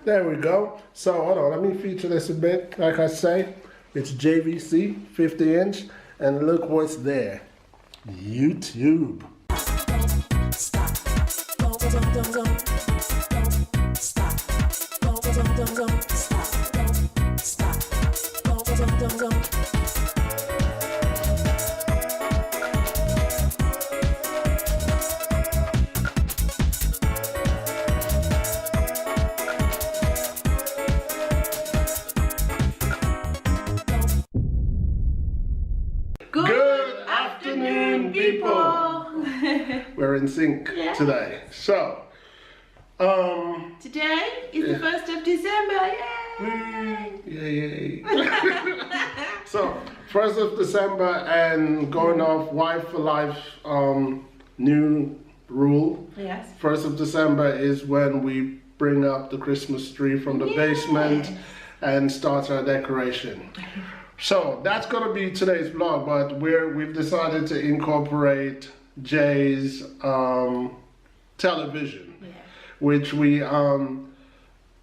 There we go. So hold on, let me feature this a bit. Like I say, it's JVC 50-inch, and look what's there. YouTube. Good afternoon, people. We're in sync today. So, today is the 1st of December. Yay! So, 1st of December, and going off Wife for Life new rule. Yes. 1st of December is when we bring up the Christmas tree from the basement and start our decoration. So that's going to be today's vlog, but we've decided to incorporate Jay's television, which we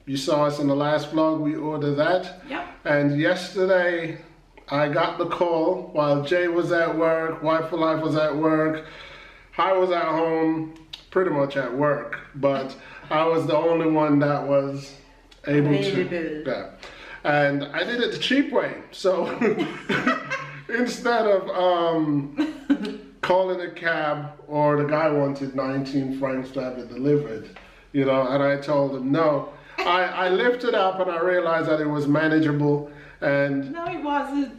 you saw us in the last vlog. We ordered that, and yesterday I got the call while Jay was at work, Wife for Life was at work, I was at home, pretty much at work, but I was the only one that was able to. Yeah. And I did it the cheap way. So instead of calling a cab, or the guy wanted 19 francs to have it delivered, you know, and I told him no. I lifted up and I realized that it was manageable, and no, it wasn't.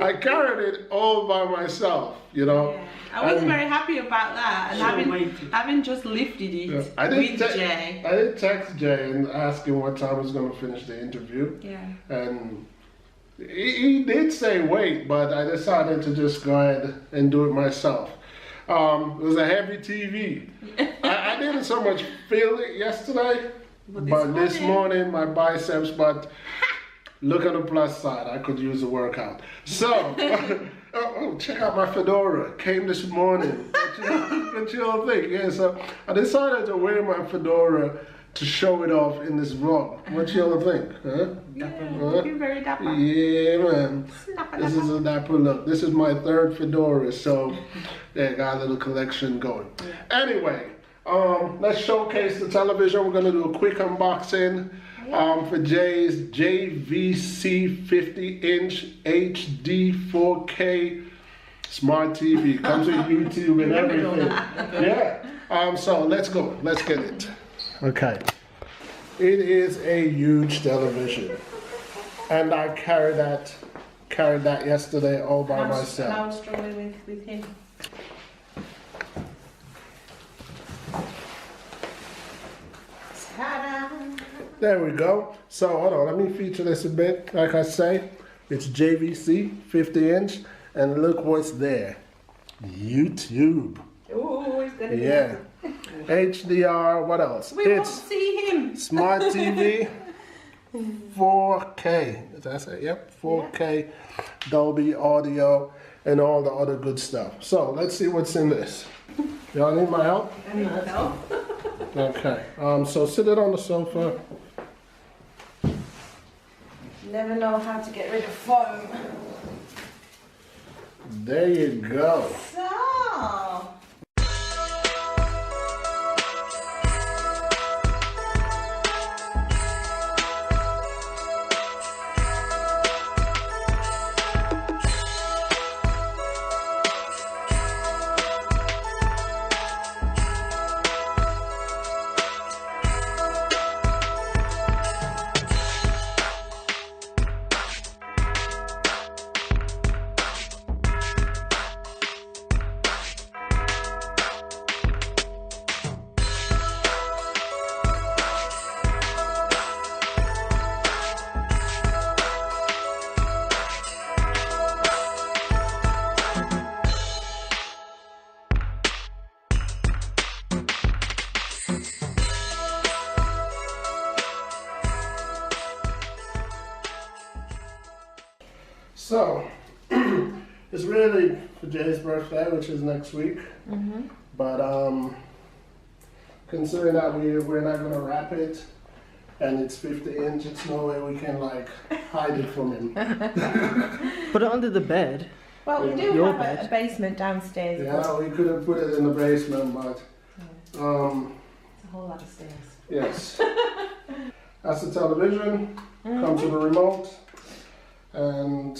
I carried it all by myself, you know. Yeah. I was very happy about that, and having just lifted it with Jay. I did text Jay and ask him what time I was going to finish the interview. Yeah. And he did say wait, but I decided to just go ahead and do it myself. It was a heavy TV. I didn't so much feel it yesterday, but this morning my biceps, but look at the plus side, I could use a workout. So, oh, check out my fedora, came this morning. What you all think? Yeah, so I decided to wear my fedora to show it off in this vlog. What you all think? Huh? You're very dapper. Yeah, man. This is a dapper look. This is my 3rd fedora, so yeah, got a little collection going. Anyway, let's showcase the television. We're gonna do a quick unboxing. For Jay's JVC 50-inch HD 4K smart TV. Comes with YouTube and everything. Yeah. So let's go. Let's get it. Okay. It is a huge television, and I carried that yesterday all by myself. I was struggling with him. There we go. So hold on, let me feature this a bit. Like I say, it's JVC 50-inch, and look what's there. YouTube. Oh, it's gonna be HDR. What else? We won't see him. Smart TV. 4K. That's it. Yep. 4K. Dolby audio and all the other good stuff. So let's see what's in this. Y'all need my help? No. Okay. So sit it on the sofa. Never know how to get rid of foam. There you go. So. So, it's really for Jay's birthday, which is next week. But considering that we're not gonna wrap it and it's 50-inch, it's no way we can like hide it from him. Put it under the bed. Well, we do have a basement downstairs. Yeah, we could have put it in the basement, but it's a whole lot of stairs. Yes. That's the television. Come to the remote, and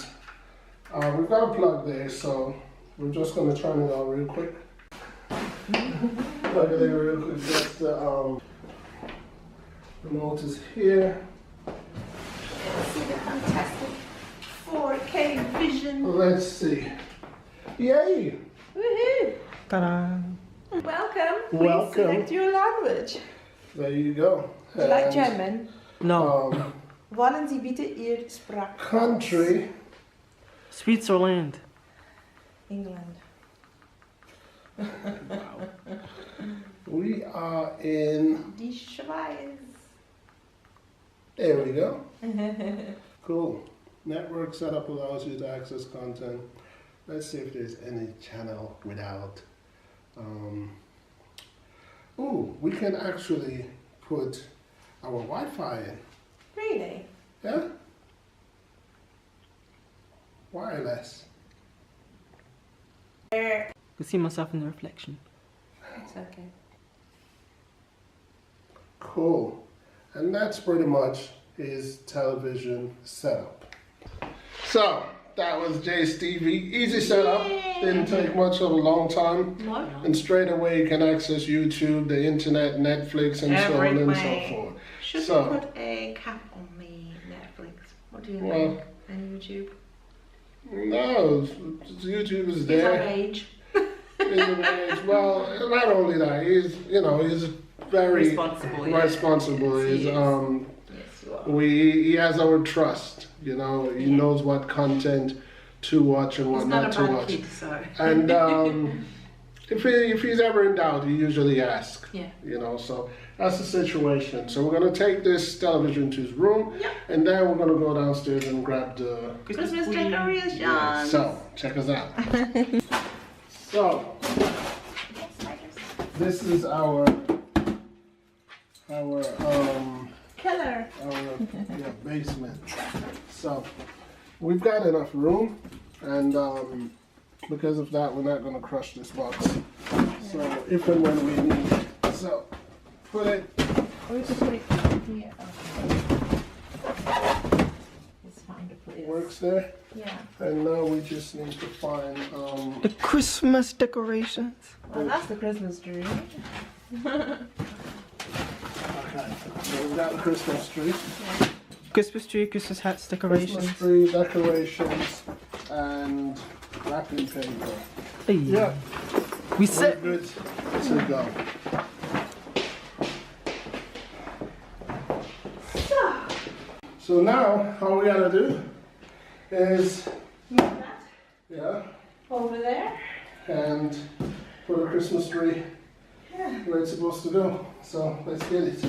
we've got a plug there, so we're just gonna turn it on real quick. Plug it in real quick. That's the remote is here. See the fantastic 4K vision. Let's see. Yay! Woohoo! Ta-da! Welcome. Please Welcome. select your language. There you go. Do you like German? No. Wollen Sie bitte Ihr Sprach? Country. Switzerland. England. We are in. Die Schweiz. There we go. Cool. Network setup allows you to access content. Let's see if there's any channel without. We can actually put our Wi-Fi in. Really? Yeah? Wireless. There. I can see myself in the reflection. It's okay. Cool. And that's pretty much his television setup. So, that was Jay's TV. Easy setup. Didn't take much of a long time. What? And straight away you can access YouTube, the internet, Netflix, and so on and so forth. Should we put a cap on the Netflix? What do you think? And YouTube? No, YouTube is It's there. of age. He's of age. Well, not only that, he's very Responsible. He's Yes, you are. he has our trust. He knows what content to watch and what not to watch. Kid, so. And if he's ever in doubt, he usually asks. Yeah. So that's the situation. So we're gonna take this television to his room, and then we're gonna go downstairs and grab the Christmas decorations. Yeah, so check us out. So this is our Killer. basement. So we've got enough room, and because of that, we're not going to crush this box. So if and when we need it. So put it. Or you can put it here. It's fine to put it. Works there. Yeah. And now we just need to find The Christmas decorations. Well, that's the Christmas tree. Okay, so we've got the Christmas tree. Christmas tree, Christmas hats, decorations. Christmas tree, decorations, and wrapping paper. Hey. Yeah, We we're set. good to go. So now, all we gotta do is, Over there. and put a Christmas tree where it's supposed to go. So let's get it.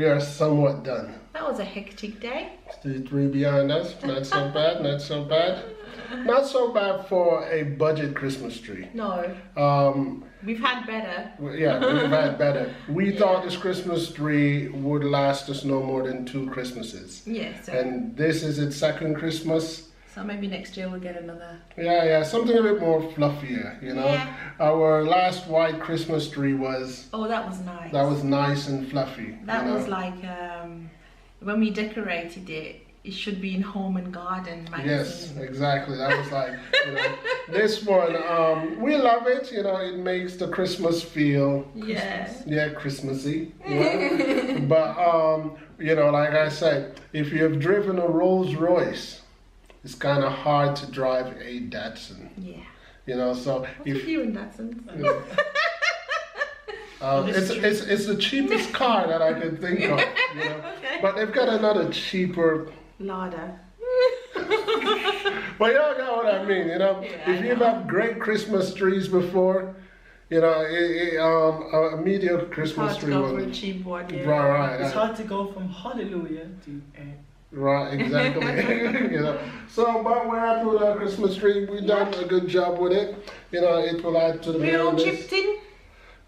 we are somewhat done. That was a hectic day. Stage 3 behind us. Not so bad, not so bad. Not so bad for a budget Christmas tree. No. We've had better. Yeah, we've had better. We thought this Christmas tree would last us no more than 2 Christmases. Yeah. So. And this is its 2nd Christmas. So maybe next year we'll get another. Yeah, something a bit more fluffier, you know. Yeah. Our last white Christmas tree was. Oh, that was nice. That was nice and fluffy. That was like when we decorated it. It should be in Home and Garden magazine. Yes, exactly. That was like, you know, this one. We love it. You know, it makes the Christmas feel. Christmassy. You know? But you know, like I said, if you have driven a Rolls Royce, it's kind of hard to drive a Datsun. Yeah. You know, so if you in Datsun. It's the cheapest car that I can think of. You know? Okay. But they've got another cheaper. Lada. But y'all got what I mean, you know. Yeah, if you've had great Christmas trees before, you know, a mediocre Christmas tree was for a cheap one. Yeah. Right. It's hard to go from hallelujah to. Right, exactly. You know. So, but we're happy with our Christmas tree. We've done a good job with it. You know, it will add to the. We all chipped in.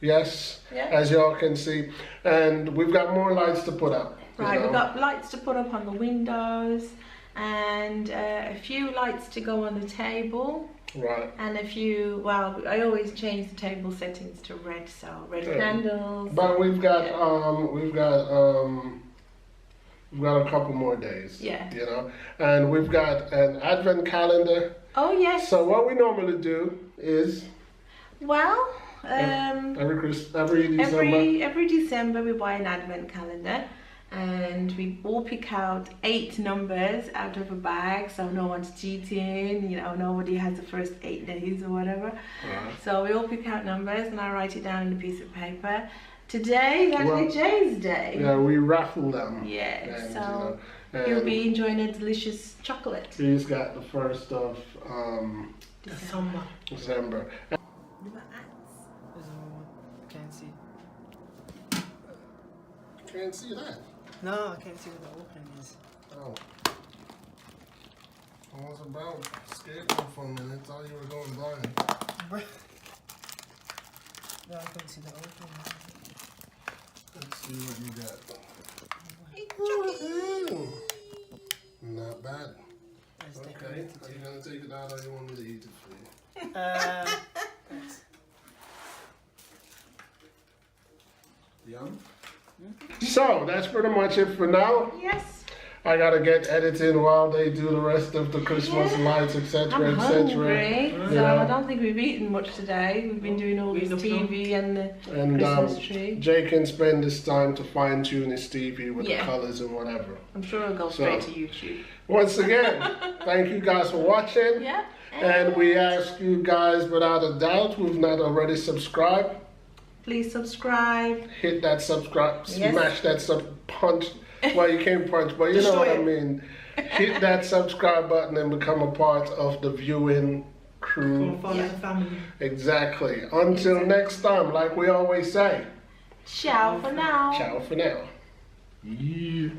Yes, as y'all can see, and we've got more lights to put up. Right, we've got lights to put up on the windows and a few lights to go on the table. Right. And a few, well, I always change the table settings to red, so red candles. But we've got a couple more days. Yeah. You know, and we've got an advent calendar. Oh yes. So what we normally do is. Well. Every December we buy an advent calendar. And we all pick out 8 numbers out of a bag, so no one's cheating, you know, nobody has the first 8 days or whatever. So we all pick out numbers and I write it down on a piece of paper. Today is actually Jay's day. Yeah, we raffle them. Yeah, and, so you'll be enjoying a delicious chocolate. He's got the 1st of December. I can't see. Can't see that. No, I can't see what the opening is. Oh. I was about skating for a minute. Thought you were going blind. No, I can't see the opening. Let's see what you got. Not bad. Okay. Are you going to take it out or you want me to eat it for you? Yum. So that's pretty much it for now. Yes. I gotta get editing while they do the rest of the Christmas lights, etc., etc. Hungry, so I don't think we've eaten much today. We've been doing all this TV and the Christmas tree. Jay can spend this time to fine tune his TV with the colours and whatever. I'm sure it'll go straight to YouTube. Once again, thank you guys for watching. Yeah. And we ask you guys, without a doubt, who've not already subscribed, please subscribe. Hit that subscribe, smash that punch. Well, you can't punch, but you know what I mean. Hit that subscribe button and become a part of the viewing crew. Follow the family. Exactly. Until next time, like we always say. Ciao for now. Ciao for now. Yeah.